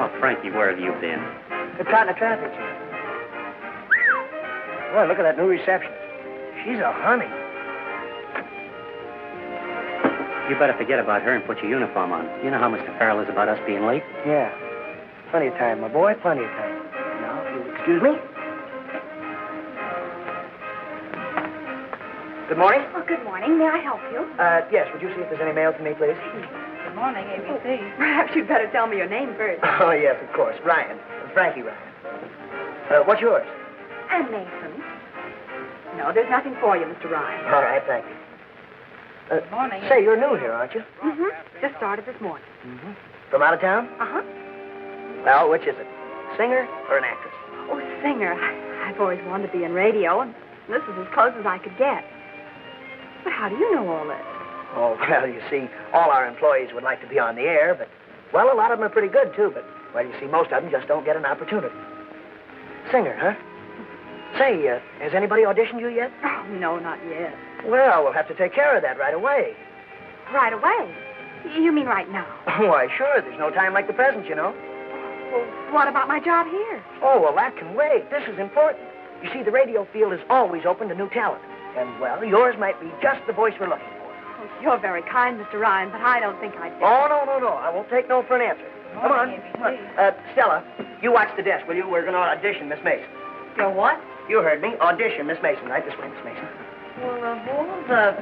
Now, Frankie, where have you been? Caught in the traffic jam. Boy, look at that new receptionist. She's a honey. You better forget about her and put your uniform on. You know how Mr. Farrell is about us being late? Yeah. Plenty of time, my boy, plenty of time. Now, if you'll excuse me. Good morning. Oh, good morning. May I help you? Yes, would you see if there's any mail for me, please? Good morning, ABC. Perhaps you'd better tell me your name first. Oh, yes, of course. Ryan. Frankie Ryan. What's yours? Ann Mason. No, there's nothing for you, Mr. Ryan. All right, thank you. Good morning. Say, you're new here, aren't you? Mm-hmm. Just started this morning. Mm-hmm. From out of town? Uh-huh. Well, which is it? Singer or an actress? Oh, singer. I've always wanted to be in radio, and this is as close as I could get. But how do you know all this? Oh, well, you see, all our employees would like to be on the air, but, well, a lot of them are pretty good, too, but, well, you see, most of them just don't get an opportunity. Singer, huh? Say, has anybody auditioned you yet? Oh, no, not yet. Well, we'll have to take care of that right away. Right away? You mean right now? Why, sure, there's no time like the present, you know. Well, what about my job here? Oh, well, that can wait. This is important. You see, the radio field is always open to new talent. And, well, yours might be just the voice we're looking for. Oh, you're very kind, Mr. Ryan, but I don't think I'd... Oh, no. I won't take no for an answer. Come on. Stella, you watch the desk, will you? We're going to audition Miss Mason. You're what? You heard me. Audition Miss Mason. Right this way, Miss Mason. Well, hold up.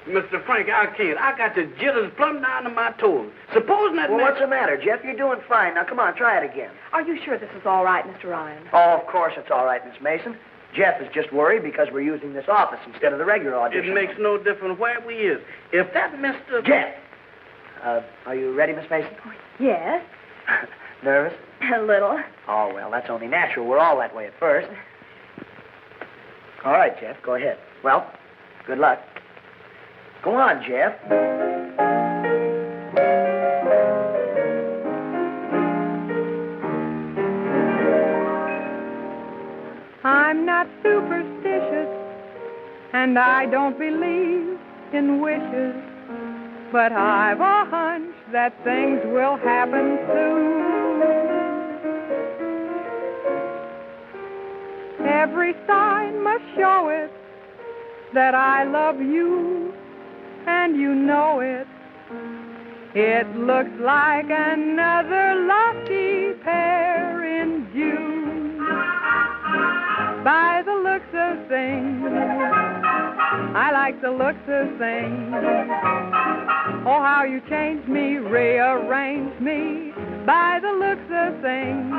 Mr. Frank, I can't. I got the jitters plumb down to my toes. Supposing that... Well, what's the matter, Jeff? You're doing fine. Now, come on, try it again. Are you sure this is all right, Mr. Ryan? Oh, of course it's all right, Miss Mason. Jeff is just worried because we're using this office instead of the regular audition. It makes no difference where we is. If that Mr... Jeff! Are you ready, Miss Mason? Yes. Nervous? A little. Oh, well, that's only natural. We're all that way at first. All right, Jeff, go ahead. Well, good luck. Go on, Jeff. I'm not superstitious, and I don't believe in wishes, but I've a hunch that things will happen soon. Every sign must show it that I love you, and you know it. It looks like another lucky pair in June. By the looks of things, I like the looks of things. Oh, how you changed me, rearranged me. By the looks of things,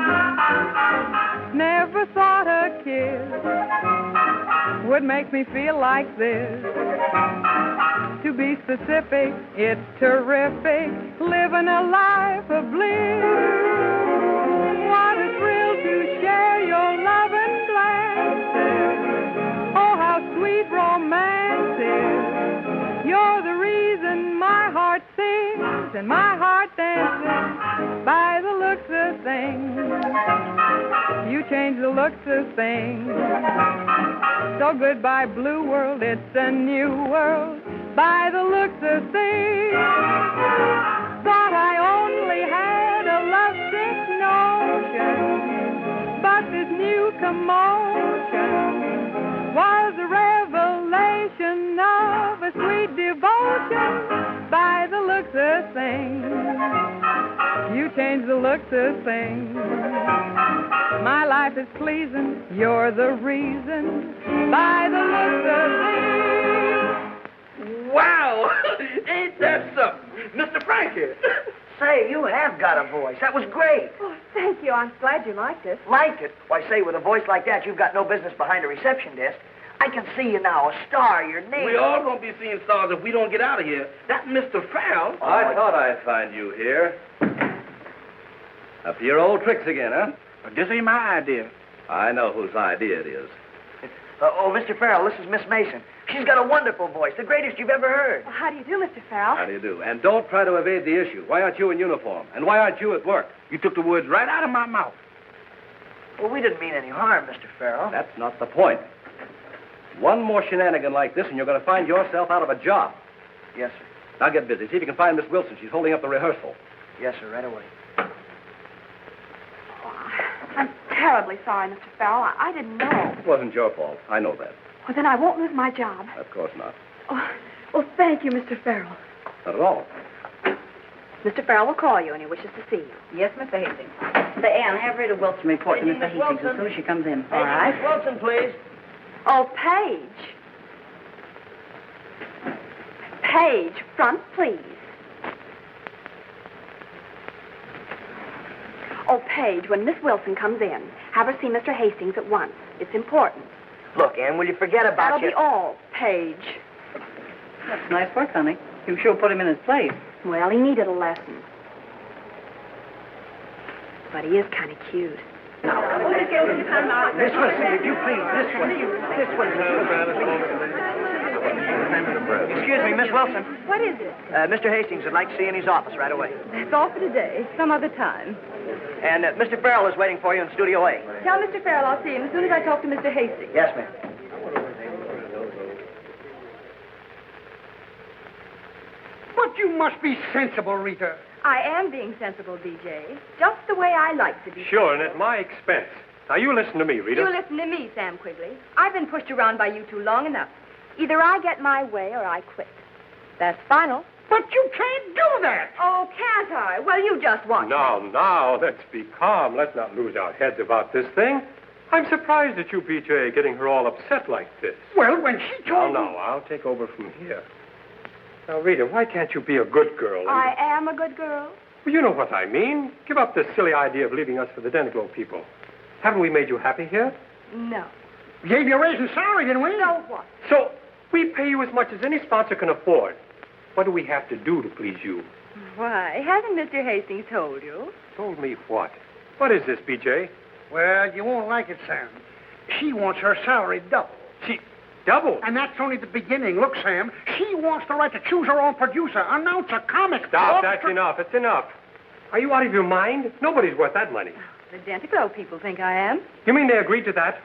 never thought a kiss would make me feel like this. To be specific, it's terrific, living a life of bliss. What a thrill to share your love and glances. Oh, how sweet romance is. You're the reason my heart sings and my heart dances. By the looks of things, you change the looks of things. So goodbye, blue world, it's a new world. By the looks of things, thought I only had a lovesick notion, but this new commotion was a revelation of a sweet devotion. By the looks of things, you change the looks of things. My life is pleasing, you're the reason. By the looks of things. Wow! Ain't that something? Mr. Frank here. Say, you have got a voice. That was great. Oh, thank you. I'm glad you liked it. Liked it? Why, say, with a voice like that, you've got no business behind a reception desk. I can see you now, a star, your name. We all gonna be seeing stars if we don't get out of here. That Mr. Farrell. I thought I'd find you here. Up to your old tricks again, huh? This ain't my idea. I know whose idea it is. Mr. Farrell, this is Miss Mason. She's got a wonderful voice, the greatest you've ever heard. Well, how do you do, Mr. Farrell? How do you do? And don't try to evade the issue. Why aren't you in uniform? And why aren't you at work? You took the words right out of my mouth. Well, we didn't mean any harm, Mr. Farrell. That's not the point. One more shenanigan like this, and you're going to find yourself out of a job. Yes, sir. Now get busy. See if you can find Miss Wilson. She's holding up the rehearsal. Yes, sir, right away. I'm terribly sorry, Mr. Farrell. I didn't know. It wasn't your fault. I know that. Well, then I won't lose my job. Of course not. Oh, well, thank you, Mr. Farrell. Not at all. Mr. Farrell will call you, and he wishes to see you. Yes, Mr. Hastings. Say, Ann, have Rita Wilson report to Hey, Mr. Miss Hastings as Wilson. soon as she comes in. Hey, Miss Wilson, please. Oh, Paige. Paige, front, please. Oh, Paige, when Miss Wilson comes in, have her see Mr. Hastings at once. It's important. Look, Ann, will you forget about That'll your... be all, Paige. That's nice work, honey. You sure put him in his place. Well, he needed a lesson. But he is kind of cute. Miss Wilson, would you please, this one. This one. Excuse me, Miss Wilson. What is it? Mr. Hastings would like to see you in his office right away. That's all for today. Some other time. And Mr. Farrell is waiting for you in Studio A. Tell Mr. Farrell I'll see him as soon as I talk to Mr. Hastings. Yes, ma'am. But you must be sensible, Rita. I am being sensible, BJ. Just the way I like to be. Sure, and at my expense. Now, you listen to me, Rita. You listen to me, Sam Quigley. I've been pushed around by you two long enough. Either I get my way or I quit. That's final. But you can't do that. Oh, can't I? Well, you just watch. Now, let's be calm. Let's not lose our heads about this thing. I'm surprised at you, BJ, getting her all upset like this. Well, when she told No, I'll take over from here. Now, Rita, why can't you be a good girl? and- I am a good girl. Well, you know what I mean. Give up this silly idea of leaving us for the Deniglow people. Haven't we made you happy here? No. me, gave you a raise in salary, didn't we? So what? So, we pay you as much as any sponsor can afford. What do we have to do to please you? Why, hasn't Mr. Hastings told you? Told me what? What is this, BJ? Well, you won't like it, Sam. She wants her salary double. She... double? And that's only the beginning. Look, Sam, she wants the right to choose her own producer, announce a comic. Stop, that's enough. It's enough. Are you out of your mind? Nobody's worth that money. The Denticlo people think I am. You mean they agreed to that?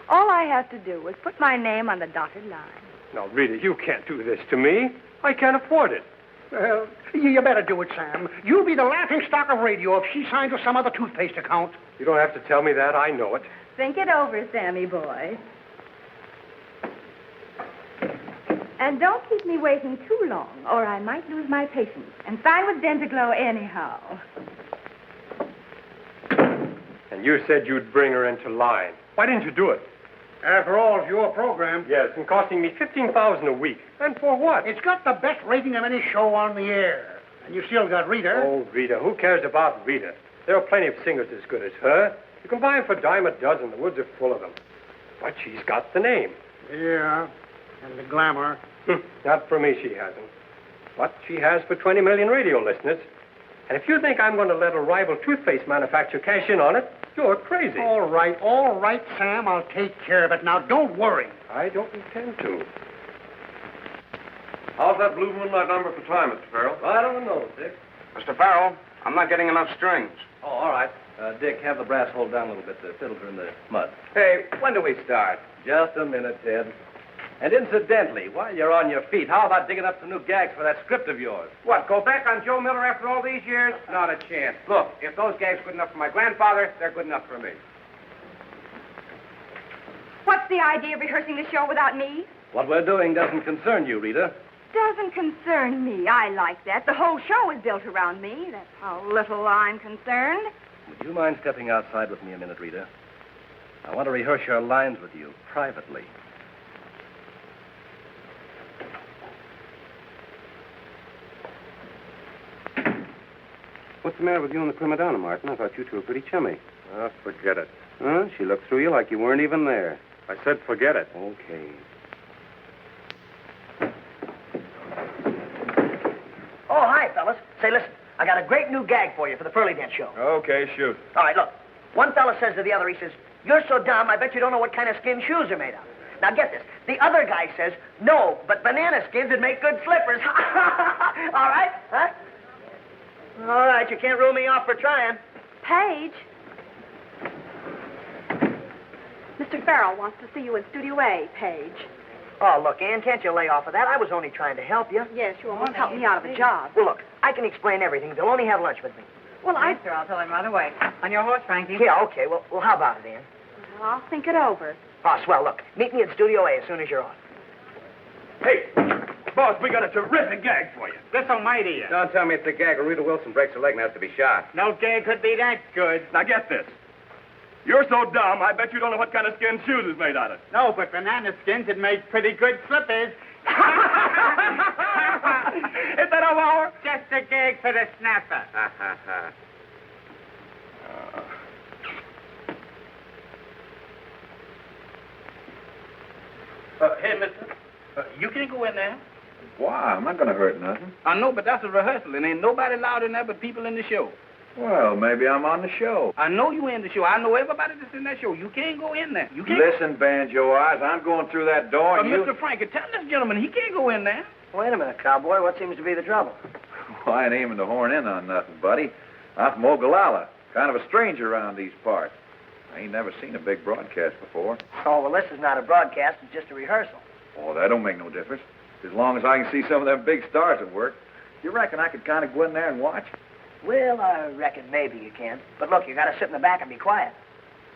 All I have to do is put my name on the dotted line. No, Rita, you can't do this to me. I can't afford it. Well, you better do it, Sam. You'll be the laughing stock of radio if she signs with some other toothpaste account. You don't have to tell me that. I know it. Think it over, Sammy boy. And don't keep me waiting too long, or I might lose my patience and sign with Dentiglow anyhow. And you said you'd bring her into line. Why didn't you do it? After all, it's your program. Yes, and costing me $15,000 a week. And for what? It's got the best rating of any show on the air. And you still got Rita. Oh, Rita. Who cares about Rita? There are plenty of singers as good as her. You can buy them for a dime a dozen. The woods are full of them. But she's got the name. Yeah, and the glamour. Not for me, she hasn't. But she has for 20 million radio listeners. And if you think I'm going to let a rival toothpaste manufacturer cash in on it, you're crazy. All right, Sam. I'll take care of it. Now, don't worry. I don't intend to. How's that Blue Moonlight number for time, Mr. Farrell? I don't know, Dick. Mr. Farrell, I'm not getting enough strings. Oh, all right. Dick, have the brass hold down a little bit. The fiddles are in the mud. Hey, when do we start? Just a minute, Ted. And incidentally, while you're on your feet, how about digging up some new gags for that script of yours? What, go back on Joe Miller after all these years? Not a chance. Look, if those gags are good enough for my grandfather, they're good enough for me. What's the idea of rehearsing the show without me? What we're doing doesn't concern you, Rita. Doesn't concern me. I like that. The whole show is built around me. That's how little I'm concerned. Would you mind stepping outside with me a minute, Rita? I want to rehearse your lines with you privately. What's the matter with you and the prima donna, Martin? I thought you two were pretty chummy. Ah, forget it. Huh? She looked through you like you weren't even there. I said forget it. Okay. Oh, hi, fellas. Say, listen, I got a great new gag for you for the Pearly Dent show. Okay, shoot. All right, look. One fella says to the other, he says, "You're so dumb, I bet you don't know what kind of skin shoes are made of." Now, get this. The other guy says, "No, but banana skins would make good slippers." All right? Huh? All right, you can't rule me off for trying. Paige. Mr. Farrell wants to see you in Studio A, Paige. Oh, look, Ann, can't you lay off of that? I was only trying to help you. Yes, you almost helped me out of a job. Well, look, I can explain everything. They'll only have lunch with me. Well, Yes, sir, I'll tell him right away. On your horse, Frankie. Yeah, okay. Well, how about it, Ann? Well, I'll think it over. Oh, swell. Look, meet me at Studio A as soon as you're on. Hey, boss, we got a terrific gag for you. This almighty. Don't tell me it's a gag or Rita Wilson breaks her leg and has to be shot. No gag could be that good. Now get this. You're so dumb, I bet you don't know what kind of skin shoes is made out of. No, but banana skins would make pretty good slippers. Is that a hour? Just a gag for the snapper. Ha, ha, ha. Hey, mister. You can't go in there. Why? I'm not going to hurt nothing. I know, but that's a rehearsal, and ain't nobody allowed in there but people in the show. Well, maybe I'm on the show. I know you in the show. I know everybody that's in that show. You can't go in there. You can't. Listen, Banjo Eyes, I'm going through that door and you... Mr. Frankie, tell this gentleman he can't go in there. Wait a minute, cowboy. What seems to be the trouble? Well, I ain't aiming to horn in on nothing, buddy. I'm from Ogallala, kind of a stranger around these parts. I ain't never seen a big broadcast before. Oh, well, this is not a broadcast. It's just a rehearsal. Oh, that don't make no difference. As long as I can see some of them big stars at work. You reckon I could kind of go in there and watch? Well, I reckon maybe you can. But look, you got to sit in the back and be quiet.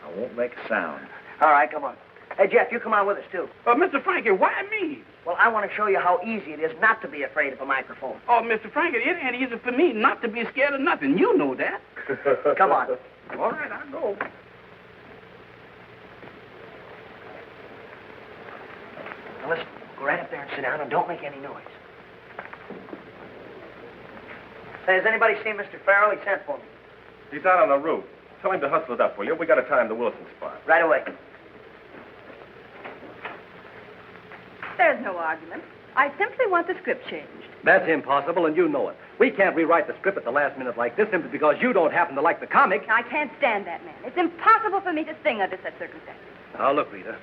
I won't make a sound. All right, come on. Hey, Jeff, you come on with us, too. Mr. Frankie, why me? Well, I want to show you how easy it is not to be afraid of a microphone. Oh, Mr. Frankie, it ain't easy for me not to be scared of nothing. You know that. Come on. All right, I'll go. Now, listen, go right up there and sit down and don't make any noise. Say, has anybody seen Mr. Farrell? He sent for me. He's out on the roof. Tell him to hustle it up, will you? We got to time the Wilson spot. Right away. There's no argument. I simply want the script changed. That's impossible, and you know it. We can't rewrite the script at the last minute like this simply because you don't happen to like the comic. I can't stand that man. It's impossible for me to sing under such circumstances. Now, look, Rita.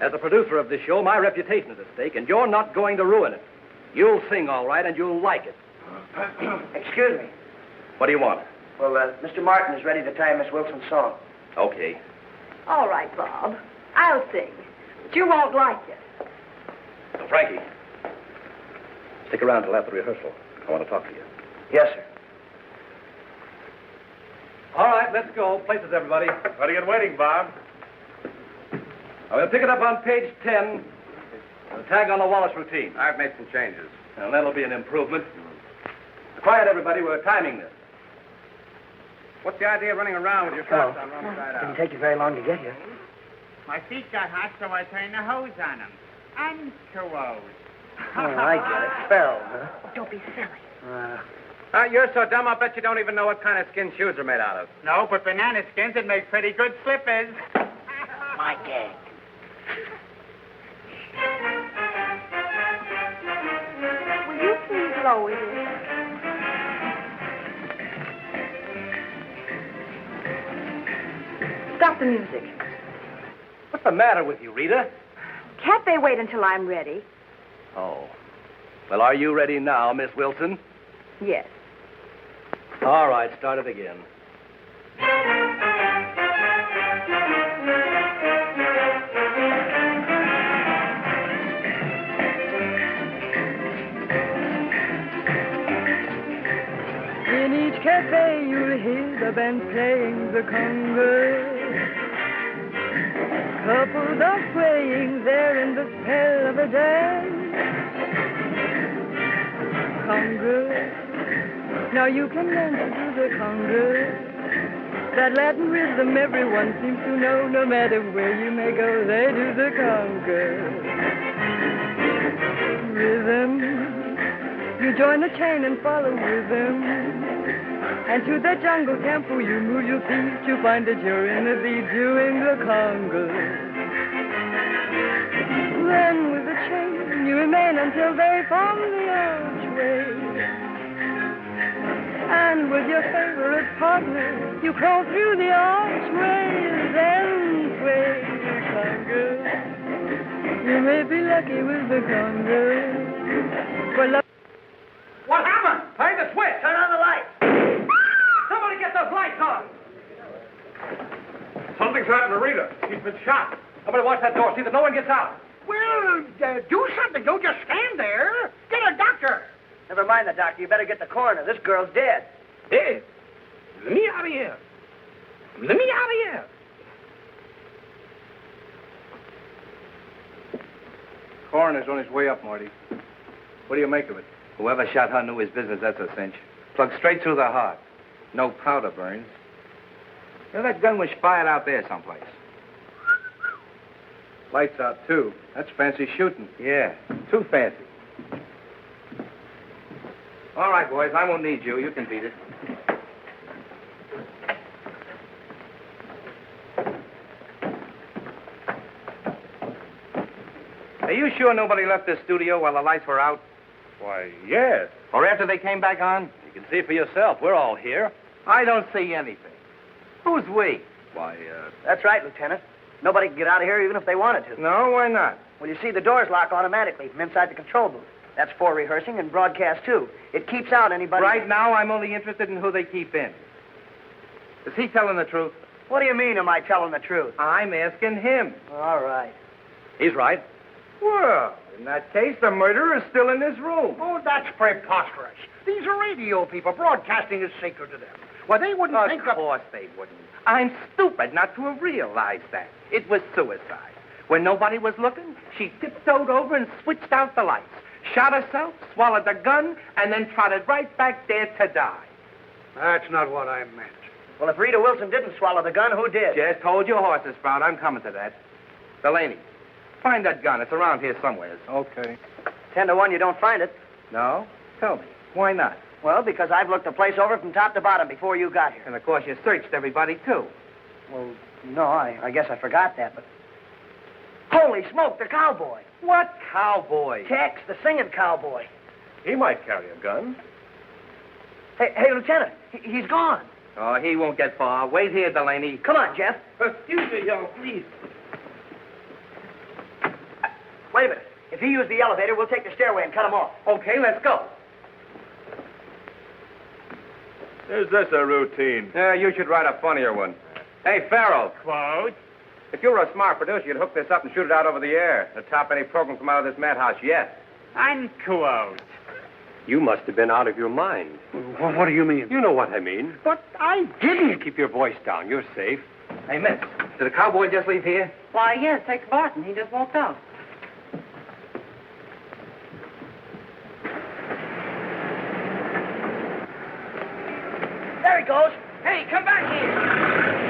As a producer of this show, my reputation is at stake, and you're not going to ruin it. You'll sing all right, and you'll like it. Excuse me. What do you want? Well, Mr. Martin is ready to time Miss Wilson's song. Okay. All right, Bob. I'll sing. But you won't like it. Frankie, stick around till after rehearsal. I want to talk to you. Yes, sir. All right, let's go. Places, everybody. What are you waiting, Bob? I'm going to pick it up on page 10. And tag on the Wallace routine. I've made some changes. And that'll be an improvement. Quiet, everybody. We're timing this. What's the idea of running around with your socks on wrong side Didn't out? take you very long to get here. My feet got hot, so I turned the hose on them. And cold. Oh, I get it. Fell, huh? Don't be silly. You're so dumb, I bet you don't even know what kind of skin shoes are made out of. No, but banana skins would make pretty good slippers. My gag. Will you please lower this? Stop the music. What's the matter with you, Rita? Can't they wait until I'm ready? Oh. Well, are you ready now, Miss Wilson? Yes. All right, start it again. In each cafe you'll hear the band playing the conga. Couples are swaying there in the spell of a dance. Conga. Now you can dance to the conga. That Latin rhythm everyone seems to know. No matter where you may go, they do the conga. Rhythm. You join the chain and follow rhythm. And to the jungle tempo you move your feet. You find that you're in the beat doing the conga. Then with the chain you remain until they form the archway. And with your favorite partner you crawl through the archway. Then sway the conga. You may be lucky with the conga. For love. What happened? Play the switch. Turn on the light. Somebody get those lights on. Something's happened to Rita. She's been shot. Somebody watch that door. See that no one gets out. Well, do something. Don't just stand there. Get a doctor. Never mind the doctor. You better get the coroner. This girl's dead. Dead? Let me out of here. Let me out of here. Coroner's on his way up, Marty. What do you make of it? Whoever shot her knew his business, that's a cinch. Plugged straight through the heart. No powder burns. You know, that gun was fired out there someplace. Lights out, too. That's fancy shooting. Yeah, too fancy. All right, boys, I won't need you. You can beat it. Are you sure nobody left the studio while the lights were out? Why, yes. Or after they came back on? You can see for yourself. We're all here. I don't see anything. Who's we? Why, That's right, Lieutenant. Nobody can get out of here even if they wanted to. No, why not? Well, you see, the doors lock automatically from inside the control booth. That's for rehearsing and broadcast, too. It keeps out anybody... Right now, I'm only interested in who they keep in. Is he telling the truth? What do you mean, am I telling the truth? I'm asking him. All right. he's right. Well, in that case, the murderer is still in this room. Oh, that's preposterous. These are radio people. Broadcasting is sacred to them. Well, they wouldn't think Of course they wouldn't. I'm stupid not to have realized that. It was suicide. When nobody was looking, she tiptoed over and switched out the lights, shot herself, swallowed the gun, and then trotted right back there to die. That's not what I meant. Well, if Rita Wilson didn't swallow the gun, who did? Just hold your horses, Sprout. I'm coming to that. Delaney, find that gun. It's around here somewhere. Okay. 10 to 1 you don't find it. No? Tell me. Why not? Well, because I've looked the place over from top to bottom before you got here. And, of course, you searched everybody, too. Well, no, I guess I forgot that, but... Holy smoke, the cowboy. What cowboy? Tex, the singing cowboy. He might carry a gun. Hey, Lieutenant, he's gone. Oh, he won't get far. Wait here, Delaney. Come on, Jeff. Excuse me, young, please. Wait a minute. If he used the elevator, we'll take the stairway and cut him off. Okay, let's go. Is this a routine? Yeah, you should write a funnier one. Hey, Farrell. Quote? If you were a smart producer, you'd hook this up and shoot it out over the air. To top any program from out of this madhouse yet. Unquote. You must have been out of your mind. What do you mean? You know what I mean. But I didn't. Keep your voice down. You're safe. Hey, miss, did the cowboy just leave here? Why, yes, Tex Barton. He just walked out. There he goes. Hey, come back here.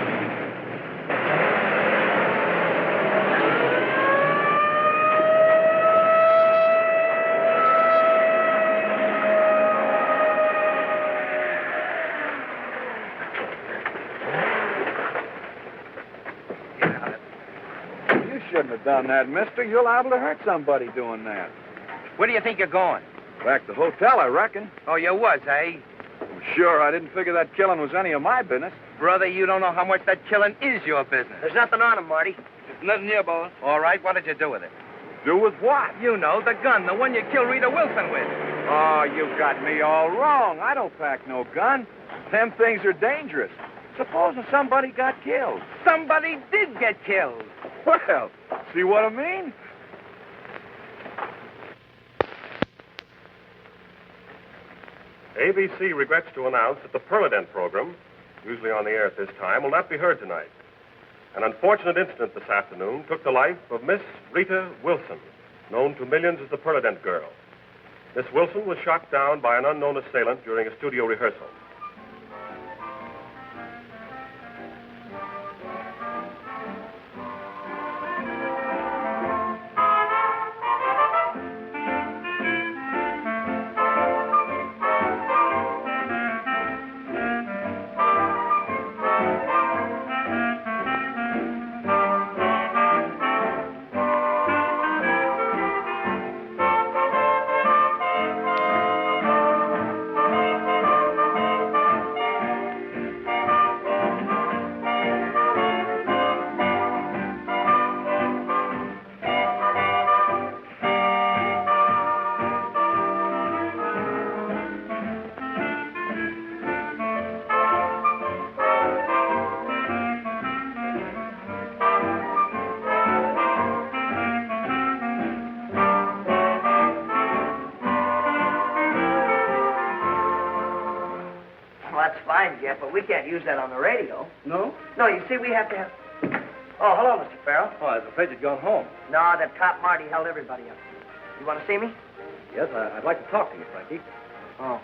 You shouldn't have done that, mister. You're liable to hurt somebody doing that. Where do you think you're going? Back to the hotel, I reckon. Oh, you was, eh? Sure, I didn't figure that killing was any of my business. Brother, you don't know how much that killing is your business. There's nothing on him, Marty. There's nothing here, boss. All right, what did you do with it? Do with what? You know, the gun, the one you killed Rita Wilson with. Oh, you got me all wrong. I don't pack no gun. Them things are dangerous. Supposing somebody got killed. Somebody did get killed. Well, see what I mean? ABC regrets to announce that the Perlodent program, usually on the air at this time, will not be heard tonight. An unfortunate incident this afternoon took the life of Miss Rita Wilson, known to millions as the Perlodent Girl. Miss Wilson was shot down by an unknown assailant during a studio rehearsal. fine, Jeff, but we can't use that on the radio. No? No, you see, we have to have... Oh, hello, Mr. Farrell. Oh, I was afraid you'd gone home. No, that cop Marty held everybody up. You want to see me? Yes, I'd like to talk to you, Frankie. Oh,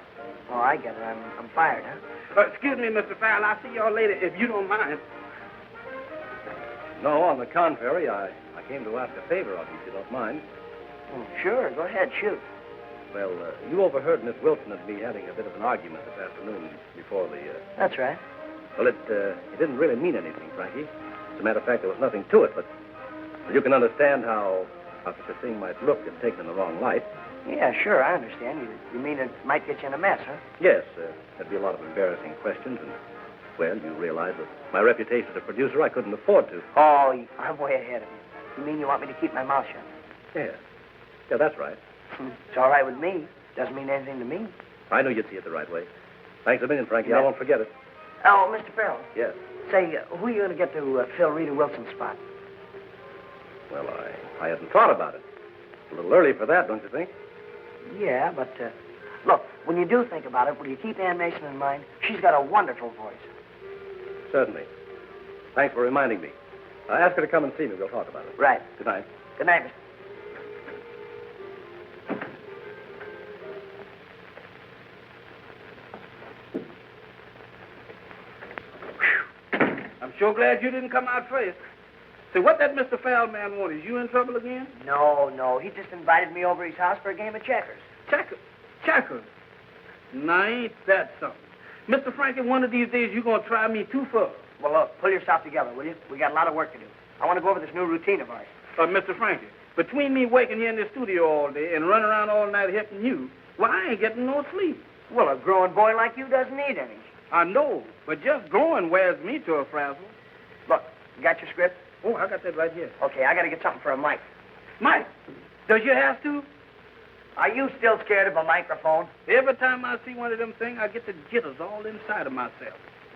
I get it. I'm fired, huh? Excuse me, Mr. Farrell. I'll see y'all later if you don't mind. No, on the contrary, I came to ask a favor of you, if you don't mind. Oh, sure, go ahead, shoot. Well, you overheard Miss Wilson and me having a bit of an argument this afternoon before the... That's right. Well, it didn't really mean anything, Frankie. As a matter of fact, there was nothing to it, but you can understand how such a thing might look if taken in the wrong light. Yeah, sure, I understand. You mean it might get you in a mess, huh? Yes, there'd be a lot of embarrassing questions, and, well, you realize that my reputation as a producer, I couldn't afford to. Oh, I'm way ahead of you. You mean you want me to keep my mouth shut? Yeah. Yeah, that's right. It's all right with me. Doesn't mean anything to me. I knew you'd see it the right way. Thanks a million, Frankie. Yeah. I won't forget it. Oh, Mr. Farrell. Yes. Say, who are you going to get to fill Rita Wilson's spot? Well, I hadn't thought about it. It's a little early for that, don't you think? Yeah, but, look, when you do think about it, will you keep Ann Mason in mind? She's got a wonderful voice. Certainly. Thanks for reminding me. Ask her to come and see me. We'll talk about it. Right. Good night. Good night, Mr. I'm sure glad you didn't come out first. Say, what that Mr. Farrell man want? Is you in trouble again? No. He just invited me over his house for a game of checkers. Checkers? Now, ain't that something? Mr. Frankie, one of these days you're going to try me too far. Well, look, pull yourself together, will you? We got a lot of work to do. I want to go over this new routine of ours. Mr. Frankie, between me waking here in the studio all day and running around all night helping you, well, I ain't getting no sleep. Well, a growing boy like you doesn't need any. I know, but just growing wears me to a frazzle. Look, you got your script? Oh, I got that right here. Okay, I got to get something for a mic. Mike, does you have to? Are you still scared of a microphone? Every time I see one of them things, I get the jitters all inside of myself.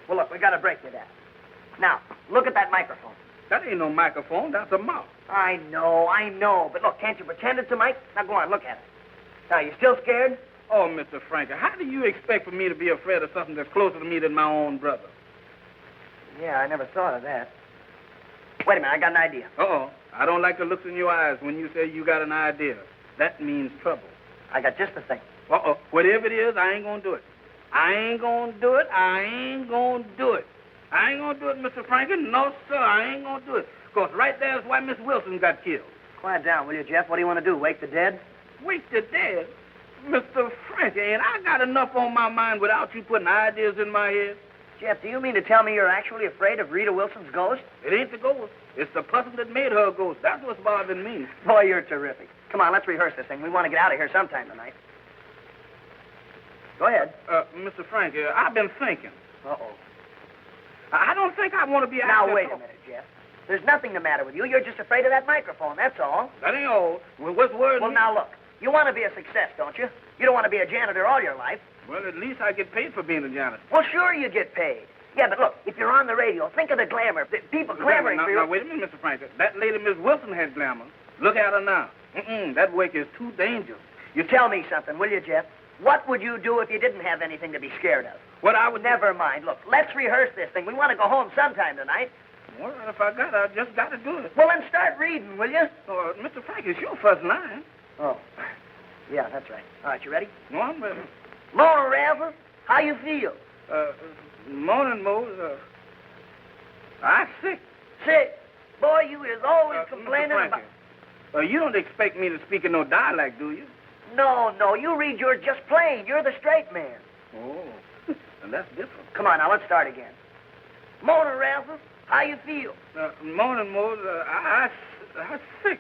Well, look, we got to break you that. Now, look at that microphone. That ain't no microphone. That's a mouth. I know. But look, can't you pretend it's a mic? Now, go on, look at it. Now, you still scared? Oh, Mr. Frankie, how do you expect for me to be afraid of something that's closer to me than my own brother? Yeah, I never thought of that. Wait a minute, I got an idea. Uh-oh. I don't like the looks in your eyes when you say you got an idea. That means trouble. I got just the thing. Uh-oh. Whatever it is, I ain't gonna do it. I ain't gonna do it, Mr. Frankie. No, sir, I ain't gonna do it. Because right there's why Miss Wilson got killed. Quiet down, will you, Jeff? What do you want to do, wake the dead? Wake the dead? Mr. Frankie, ain't I got enough on my mind without you putting ideas in my head? Jeff, do you mean to tell me you're actually afraid of Rita Wilson's ghost? It ain't the ghost. It's the person that made her a ghost. That's what's bothering me. Boy, you're terrific. Come on, let's rehearse this thing. We want to get out of here sometime tonight. Go ahead. Mr. Frankie, I've been thinking. Uh-oh. I don't think I want to be... Now, wait a minute, Jeff. There's nothing the matter with you. You're just afraid of that microphone, that's all. That ain't all. Well, what's worrying me? Well, now, look. You want to be a success, don't you? You don't want to be a janitor all your life. Well, at least I get paid for being a janitor. Well, sure you get paid. Yeah, but look, if you're on the radio, think of the glamour. The people clamoring for you. Now, wait a minute, Mr. Frankie. That lady, Miss Wilson, had glamour. Look at her now. That work is too dangerous. You tell me something, will you, Jeff? What would you do if you didn't have anything to be scared of? What I would... Never mind. Look, let's rehearse this thing. We want to go home sometime tonight. All right, if I got it, I just got to do it. Well, then start reading, will you? Mr. Frankie, it's your first line. Oh. Yeah, that's right. All right, you ready? No, I'm ready. Morning, Razzle. How you feel? Morning, Mose. I'm sick. Sick? Boy, you is always complaining Mr. about... You don't expect me to speak in no dialect, do you? No. You read yours just plain. You're the straight man. Oh, and that's different. Come on, now, let's start again. Morning, Razzle. How you feel? Morning, Mose. I'm sick.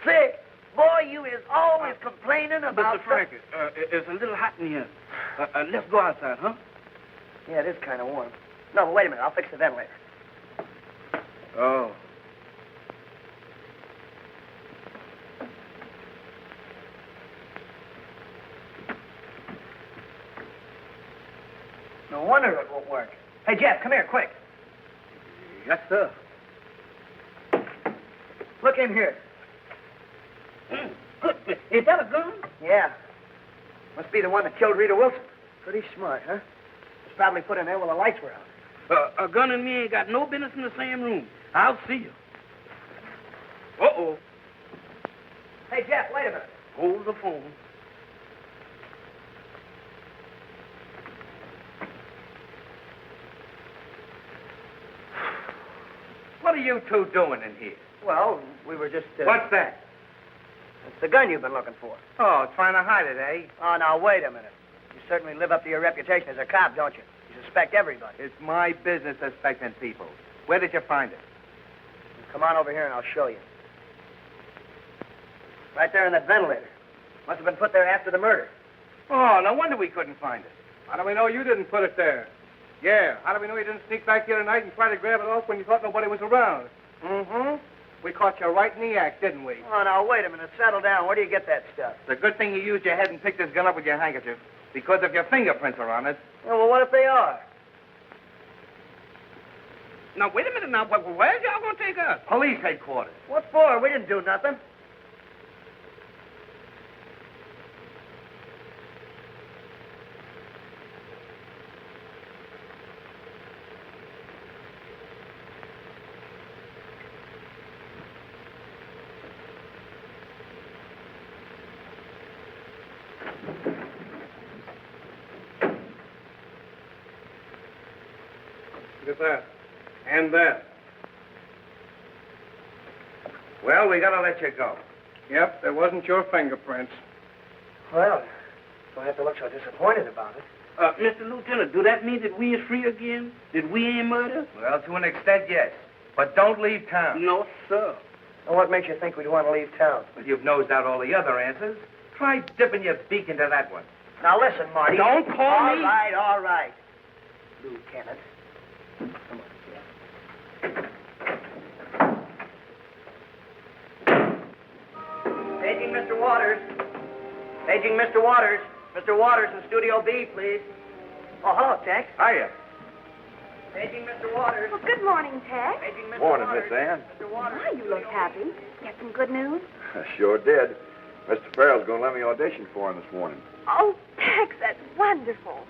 Sick? Boy, you is always complaining about... Mr. Frankie, it's a little hot in here. Let's go outside, huh? Yeah, it is kind of warm. No, but wait a minute. I'll fix the ventilator. Oh. No wonder it won't work. Hey, Jeff, come here, quick. Yes, sir. Look in here. Good. Is that a gun? Yeah. Must be the one that killed Rita Wilson. Pretty smart, huh? probably put in there while the lights were out. A gun and me ain't got no business in the same room. I'll see you. Uh-oh. Hey, Jeff, wait a minute. Hold the phone. What are you two doing in here? Well, we were just... What's that? It's the gun you've been looking for. Oh, trying to hide it, eh? Oh, now, wait a minute. You certainly live up to your reputation as a cop, don't you? You suspect everybody. It's my business suspecting people. Where did you find it? Come on over here and I'll show you. Right there in that ventilator. Must have been put there after the murder. Oh, no wonder we couldn't find it. How do we know you didn't put it there? Yeah, how do we know you didn't sneak back here tonight and try to grab it off when you thought nobody was around? Mm-hmm. We caught you right in the act, didn't we? Oh, now, wait a minute. Settle down. Where do you get that stuff? It's a good thing you used your head and picked this gun up with your handkerchief. Because if your fingerprints are on it... Oh, well, what if they are? Now, wait a minute now. Where's y'all going to take us? Police headquarters. What for? We didn't do nothing. Look at that. And that. Well, we gotta let you go. Yep, there wasn't your fingerprints. Well, don't have to look so disappointed about it. Mr. Lieutenant, do that mean that we is free again? That we ain't murdered? Well, to an extent, yes. But don't leave town. No, sir. Well, what makes you think we'd want to leave town? Well, you've nosed out all the other answers. Try dipping your beak into that one. Now, listen, Marty. Don't call me. All right. Lieutenant. Come on, Jeff. Paging Mr. Waters. Paging Mr. Waters. Mr. Waters in Studio B, please. Oh, hello, Tex. Hiya. Paging Mr. Waters. Well, good morning, Tex. Paging Mr. Morning, Waters. Miss Ann. Mr. Waters. Why, you look happy. Get some good news? I sure did. Mr. Farrell's going to let me audition for him this morning. Oh, Tex, that's wonderful.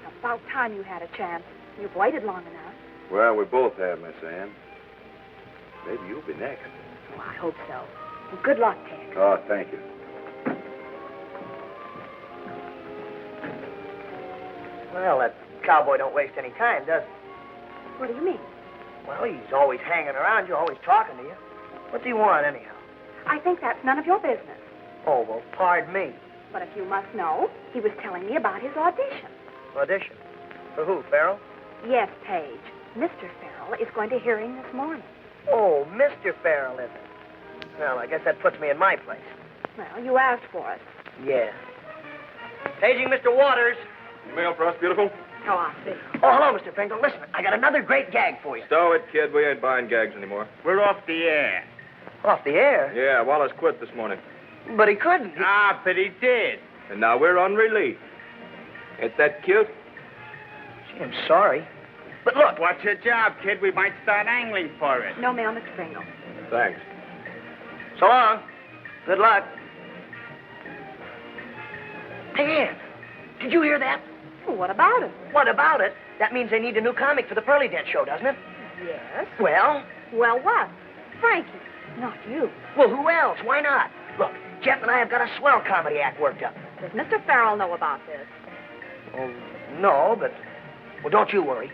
It's about time you had a chance. You've waited long enough. Well, we both have, Miss Ann. Maybe you'll be next. Oh, I hope so. Well, good luck, Tex. Oh, thank you. Well, that cowboy don't waste any time, does he? What do you mean? Well, he's always hanging around you, always talking to you. What's he want, anyhow? I think that's none of your business. Oh, well, pardon me. But if you must know, he was telling me about his audition. Audition? For who, Farrell? Yes, Paige. Mr. Farrell is going to hearing this morning. Oh, Mr. Farrell, is it? Well, I guess that puts me in my place. Well, you asked for it. Yeah. Paging Mr. Waters. You mail for us, beautiful? Oh, I see. Oh, hello, Mr. Pringle. Listen, I got another great gag for you. Stow it, kid. We ain't buying gags anymore. We're off the air. Off the air? Yeah, Wallace quit this morning. But he couldn't. Ah, but he did. And now we're on relief. Ain't that cute? Gee, I'm sorry. But look. What's your job, kid? We might start angling for it. No mail, Mr. Pringle. Thanks. So long. Good luck. Hey, Ann, did you hear that? Well, what about it? What about it? That means they need a new comic for the Pearly Dent show, doesn't it? Yes. Well? Well, what? Frankie. Not you. Well, who else? Why not? Look, Jeff and I have got a swell comedy act worked up. Does Mr. Farrell know about this? Oh, no, but... Well, don't you worry.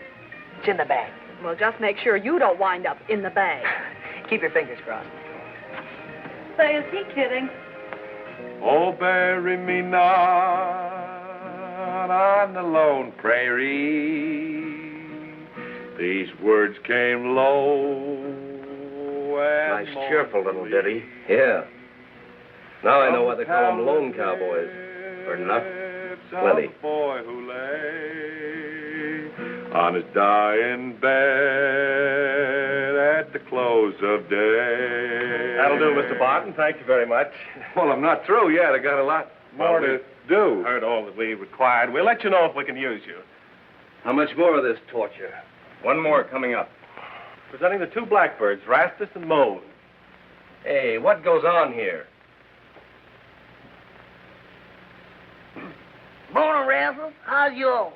It's in the bag. Well, just make sure you don't wind up in the bag. Keep your fingers crossed. Say, is he kidding? Oh, bury me not on the lone prairie. These words came low and Nice, cheerful little ditty. Yeah. Now I know why they call them lone cowboys. For enough. Plenty. The boy who lay on his dying bed at the close of day. That'll do, Mr. Barton. Thank you very much. Well, I'm not through yet. I got a lot more to do. Heard all that we required. We'll let you know if we can use you. How much more of this torture? One more coming up. Presenting the two blackbirds, Rastus and Mose. Hey, what goes on here? Morning, Razzle. How's you all?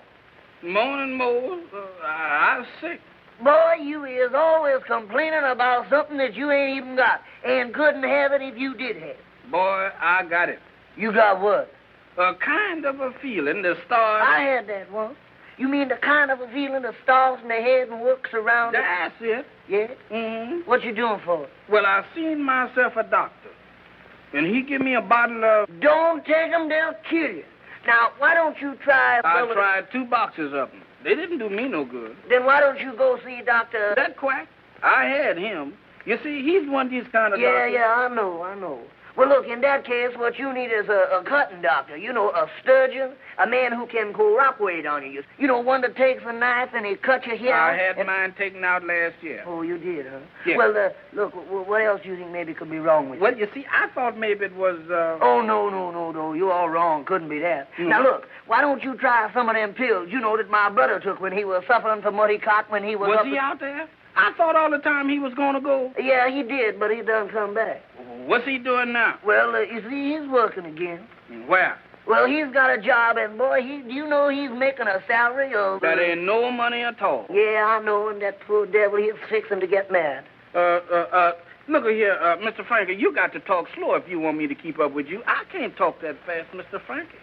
Morning, Mose. I'm sick. Boy, you is always complaining about something that you ain't even got and couldn't have it if you did have it. Boy, I got it. You got what? A kind of a feeling the stars... I had that once. You mean the kind of a feeling the stars in the head and works around That's it. Yeah? Mm-hmm. What you doing for it? Well, I seen myself a doctor, and he give me a bottle of... Don't take them, they'll kill you. Now, why don't you try... I tried 2 boxes of them. They didn't do me no good. Then why don't you go see Dr... That quack? I had him. You see, he's one of these kind of doctors. Yeah, I know. Well, look, in that case, what you need is a cutting doctor. You know, a sturgeon, a man who can cooperate on you. You know, one that takes a knife and he cuts your hair. I had mine taken out last year. Oh, you did, huh? Yeah. Well, look, what else do you think maybe could be wrong with you? Well, you see, I thought maybe it was, Oh, no. You're all wrong. Couldn't be that. Mm. Now, look, why don't you try some of them pills, you know, that my brother took when he was suffering from what he caught when he was Was up he out there? I thought all the time he was going to go. Yeah, he did, but he done come back. What's he doing now? Well, you see, he's working again. Where? Well, he's got a job, and boy, do you know he's making a salary of... That ain't no money at all. Yeah, I know, and that poor devil, he's fixing to get mad. Look here, Mr. Frankie, you got to talk slow if you want me to keep up with you. I can't talk that fast, Mr. Frankie.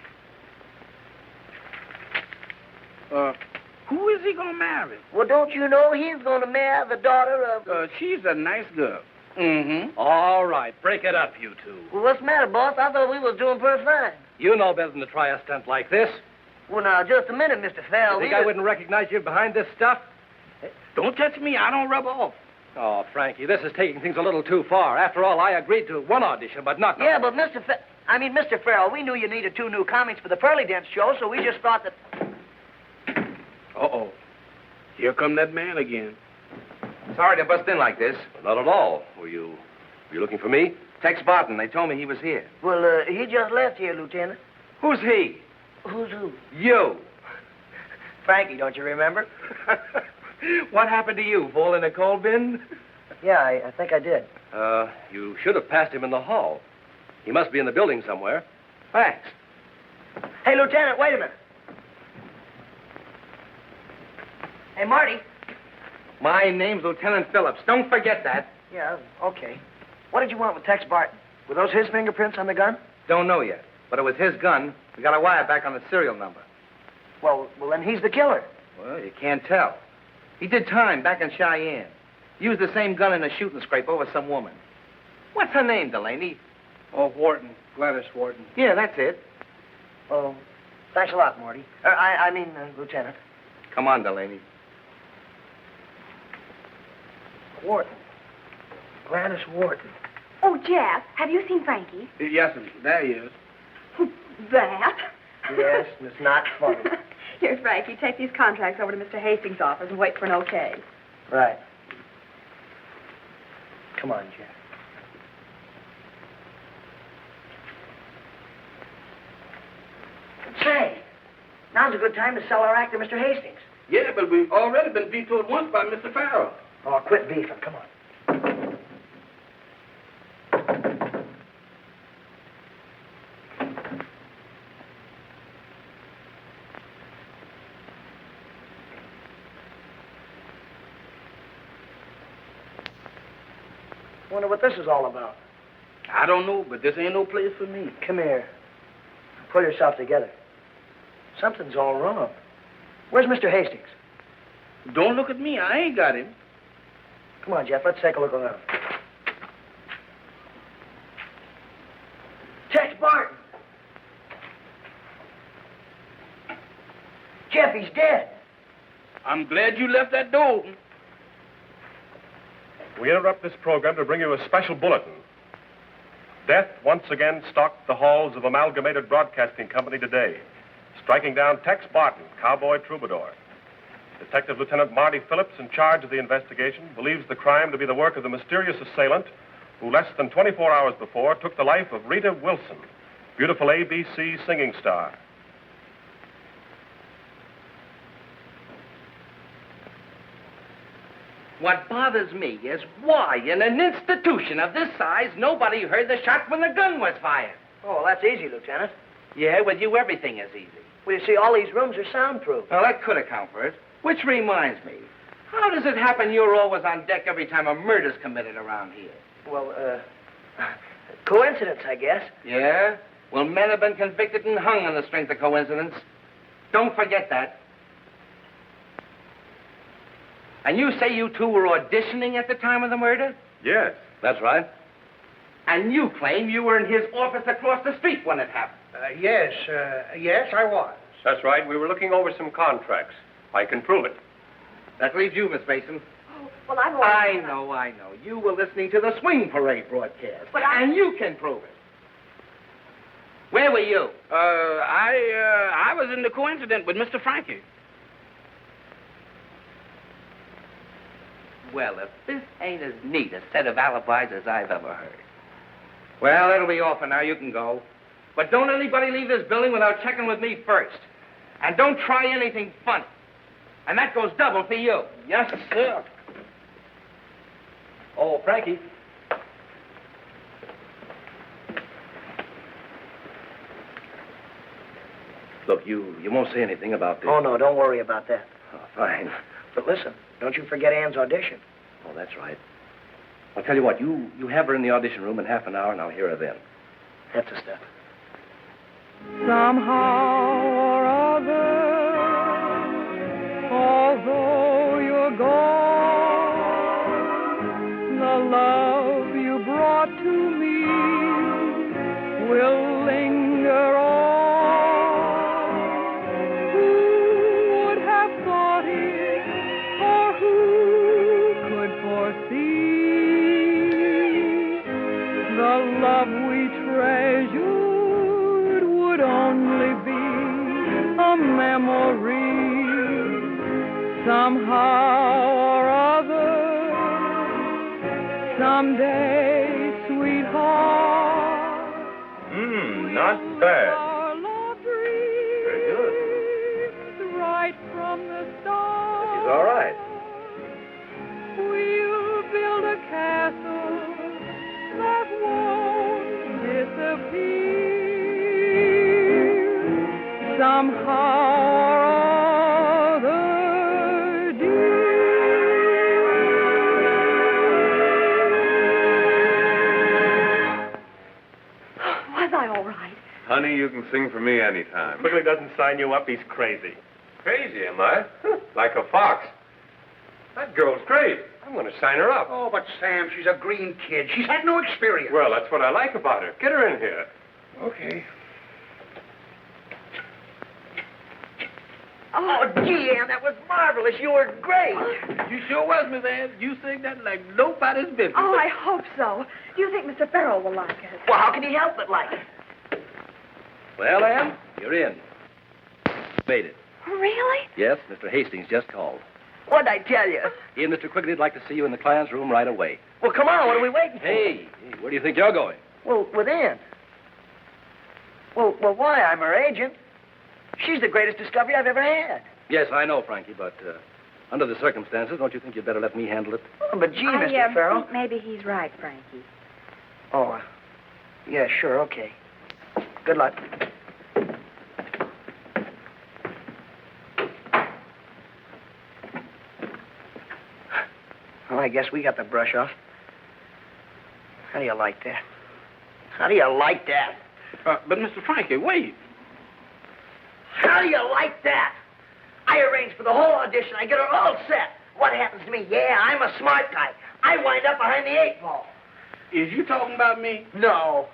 Who is he gonna marry? Well, don't you know he's gonna marry the daughter of... She's a nice girl. Mm-hmm. All right, break it up, you two. Well, what's the matter, boss? I thought we was doing pretty fine. You know better than to try a stunt like this. Well, now, just a minute, Mr. Farrell. You think I wouldn't recognize you behind this stuff? Don't touch me. I don't rub off. Oh, Frankie, this is taking things a little too far. After all, I agreed to one audition, but not... Yeah, but Mr. Farrell, we knew you needed 2 new comics for the Pearly Dance show, so we just thought that... Uh-oh. Here come that man again. Sorry to bust in like this. Not at all. Were you looking for me? Tex Barton, they told me he was here. Well, he just left here, Lieutenant. Who's he? Who's who? You. Frankie, don't you remember? What happened to you? Fall in a coal bin? Yeah, I think I did. You should have passed him in the hall. He must be in the building somewhere. Thanks. Hey, Lieutenant, wait a minute. Hey, Marty. My name's Lieutenant Phillips. Don't forget that. Yeah, okay. What did you want with Tex Barton? Were those his fingerprints on the gun? Don't know yet, but it was his gun. We got a wire back on the serial number. Well, then he's the killer. Well, you can't tell. He did time back in Cheyenne. Used the same gun in a shooting scrape over some woman. What's her name, Delaney? Oh, Wharton. Gladys Wharton. Yeah, that's it. Oh, thanks a lot, Marty. Lieutenant. Come on, Delaney. Wharton. Gladys Wharton. Oh, Jeff, have you seen Frankie? Yes, there he is. That? Yes, it's not funny. Here, Frankie, take these contracts over to Mr. Hastings' office and wait for an okay. Right. Come on, Jeff. Say, now's a good time to sell our act to Mr. Hastings. Yeah, but we've already been vetoed once by Mr. Farrell. Oh, quit beefing. Come on. Wonder what this is all about. I don't know, but this ain't no place for me. Come here. Pull yourself together. Something's all wrong. Where's Mr. Hastings? Don't look at me. I ain't got him. Come on, Jeff. Let's take a look around. Tex Barton. Jeff, he's dead. I'm glad you left that door open. We interrupt this program to bring you a special bulletin. Death once again stalked the halls of Amalgamated Broadcasting Company today, striking down Tex Barton, cowboy troubadour. Detective Lieutenant Marty Phillips, in charge of the investigation, believes the crime to be the work of the mysterious assailant who less than 24 hours before took the life of Rita Wilson, beautiful ABC singing star. What bothers me is why, in an institution of this size, nobody heard the shot when the gun was fired. Oh, well, that's easy, Lieutenant. Yeah, with you, everything is easy. Well, you see, all these rooms are soundproof. Well, that could account for it. Which reminds me, how does it happen you're always on deck every time a murder's committed around here? Well, coincidence, I guess. Yeah? Well, men have been convicted and hung on the strength of coincidence. Don't forget that. And you say you two were auditioning at the time of the murder? Yes. That's right. And you claim you were in his office across the street when it happened? Yes, I was. That's right. We were looking over some contracts. I can prove it. That leaves you, Miss Mason. Oh, well, I'm all I know. You were listening to the Swing Parade broadcast. But And you can prove it. Where were you? I was in the coincident with Mr. Frankie. Well, if this ain't as neat a set of alibis as I've ever heard. Well, that'll be all for now. You can go. But don't anybody leave this building without checking with me first. And don't try anything funny. And that goes double for you. Yes, sir. Oh, Frankie. Look, you won't say anything about this. Oh, no, don't worry about that. Oh, fine. But listen, don't you forget Ann's audition. Oh, that's right. I'll tell you what, you have her in the audition room in half an hour, and I'll hear her then. That's the stuff. Somehow or other, although you're gone, the love you brought to me will linger on. Who would have thought it, or who could foresee the love we treasured would only be a memory. Somehow or other, someday, sweetheart. Not bad. Our love Very good. dreams right from the start. She's all right. We'll build a castle that won't disappear. Somehow or other, dear. Was I all right? Honey, you can sing for me anytime. Quigley doesn't sign you up. He's crazy. Crazy, am I? Like a fox. That girl's great. I'm going to sign her up. Oh, but Sam, she's a green kid. She's had no experience. Well, that's what I like about her. Get her in here. Okay. Oh, gee, Ann, that was marvelous. You were great. You sure was, Miss Ann. You sang that like nobody's business. Oh, I hope so. Do you think Mr. Farrell will like it? Well, how can he help but like it? Well, Ann, you're in. Made it. Really? Yes, Mr. Hastings just called. What'd I tell you? He and Mr. Quigley'd like to see you in the client's room right away. Well, come on. What are we waiting for? Hey, where do you think you're going? Well, with Ann. Well, why? I'm her agent. She's the greatest discovery I've ever had. Yes, I know, Frankie, but under the circumstances, don't you think you'd better let me handle it? Oh, but gee, Mr. I Farrell. think maybe he's right, Frankie. Oh, yeah, sure, okay. Good luck. Well, I guess we got the brush off. How do you like that? How do you like that? But Mr. Frankie, wait. How do you like that? I arranged for the whole audition. I get her all set. What happens to me? Yeah, I'm a smart guy. I wind up behind the 8 ball. Is you talking about me? No.